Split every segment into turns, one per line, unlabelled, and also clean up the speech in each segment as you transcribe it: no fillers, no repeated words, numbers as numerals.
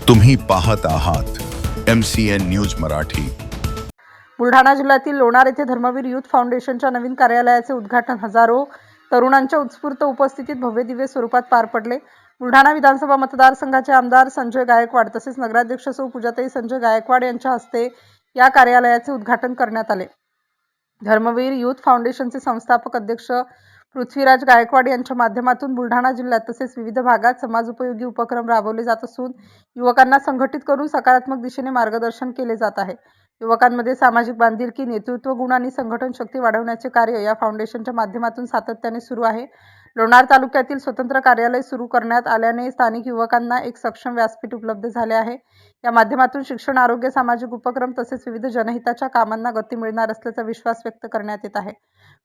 तुम्ही पाहत आहात MCN न्यूज मराठी।
बुलढाणा जिल्ह्यातील लोणार येथे धर्मवीर युथ फाउंडेशनच्या नवीन कार्यालयाचे उद्घाटन हजारो तरुणांच्या उत्स्फूर्त उपस्थितीत भव्यदिव्य स्वरूपात पार पडले। बुलढाणा विधानसभा मतदारसंघाचे आमदार संजय गायकवाड तसेच नगराध्यक्ष सौ पूजाताई संजय गायकवाड यांच्या हस्ते या कार्यालयाचे उद्घाटन करण्यात आले। धर्मवीर युथ फाउंडेशनचे संस्थापक अध्यक्ष पृथ्वीराज गायकवाड यांच्या माध्यमातून बुलढाणा जिल्ह्यात तसेच विविध भागात समाजोपयोगी उपक्रम राबवले जात असून युवकांना संघटित करून सकारात्मक दिशेने मार्गदर्शन केले जात आहे। युवकांमध्ये सामाजिक बांधिलकी, नेतृत्व गुण आणि संघटन शक्ती वाढवण्याचे कार्य या फाउंडेशनच्या माध्यमातून सातत्याने सुरू आहे। लोणार तालुक्यातील स्वतंत्र कार्यालय सुरू करण्यात आल्याने स्थानिक युवकांना एक सक्षम व्यासपीठ उपलब्ध झाले आहे। या माध्यमातून शिक्षण, आरोग्य, सामाजिक उपक्रम तसेच विविध जनहिताच्या कामांना गती मिळणार असल्याचा विश्वास व्यक्त करण्यात येत आहे।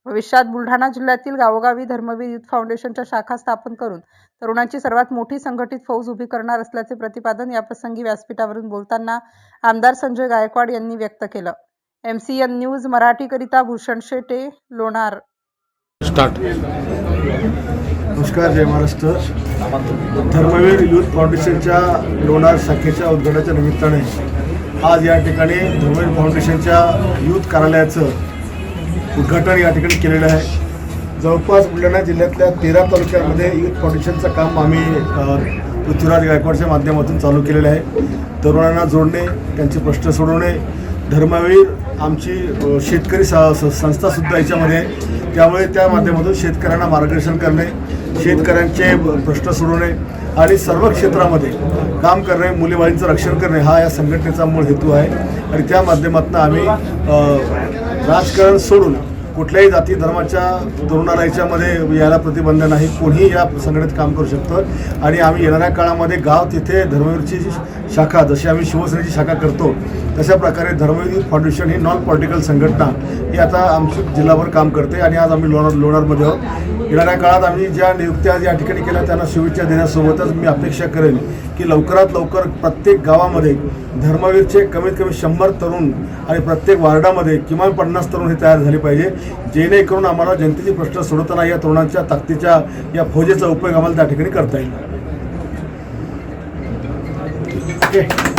भविष्यात बुलढाणा जिल्ह्यातील गावोगावी धर्मवीर युथ फाउंडेशनच्या शाखा स्थापन करून तरुणांची सर्वात मोठी संघटित फौज उभी करणार असल्याचे प्रतिपादन या प्रसंगी व्यासपीठावरून बोलताना आमदार संजय गायकवाड यांनी व्यक्त केलं। MCN न्यूज मराठीकरिता भूषण शेटे, लोणार।
नमस्कार, जय महाराष्ट्र। धर्मवीर युथ फाउंडेशनच्या लोणार शाखेच्या उद्घाटनाच्या निमित्ताने आज या ठिकाणी धर्मवीर फाउंडेशनच्या युथ कार्यालयाचं उद्घाटन या ठिकाणी केलेलं आहे। जवळपास बुलढाणा जिल्ह्यातल्या 13 तालुक्यांमध्ये युथ फाउंडेशनचं काम आम्ही पृथ्वीराज गायकवाडच्या माध्यमातून चालू केलेलं आहे। तरुणांना जोडणे, त्यांचे प्रश्न सोडवणे। धर्मवीर आमची शेतकरी संस्थासुद्धा याच्यामध्ये आहे, त्यामुळे त्या माध्यमातून शेतकऱ्यांना मार्गदर्शन करणे, शेतकऱ्यांचे प्रश्न सोडवणे आणि सर्व क्षेत्रामध्ये काम करणे, मुलीबाळींचं रक्षण करणे हा या संघटनेचा मूळ हेतू आहे। आणि त्या माध्यमातून आम्ही राजकारण सोडून कुठल्याही जाती धर्माच्या तरुणाला याच्यामध्ये यायला प्रतिबंध नाही, कोणीही या संघटनेत काम करू शकतं। आणि आम्ही येणाऱ्या काळामध्ये गाव तिथे धर्मवीरची शाखा, जशी आम्ही शिवसेनेची शाखा करतो तशा प्रकारे धर्मवीर फाउंडेशन ही नॉन पॉलिटिकल संघटना ही आता आमची जिल्हाभर काम करते। आणि आज आम्ही लोणारमध्ये आहोत। येणाऱ्या काळात आम्ही ज्या नियुक्त्या या ठिकाणी केल्या त्यांना शुभेच्छा देण्यासोबतच मी अपेक्षा करेन की लवकरात लवकर प्रत्येक गावामध्ये धर्मवीरचे कमीत कमी 100 तरुण आणि प्रत्येक वार्डामध्ये किमान 50 तरुण हे तयार झाले पाहिजे, जेणेकरून आम्हाला जनतेचे प्रश्न सोडवताना या तरुणांच्या ताकदीच्या या फौजेचा उपयोग आम्हाला त्या ठिकाणी करता येईल। ओके।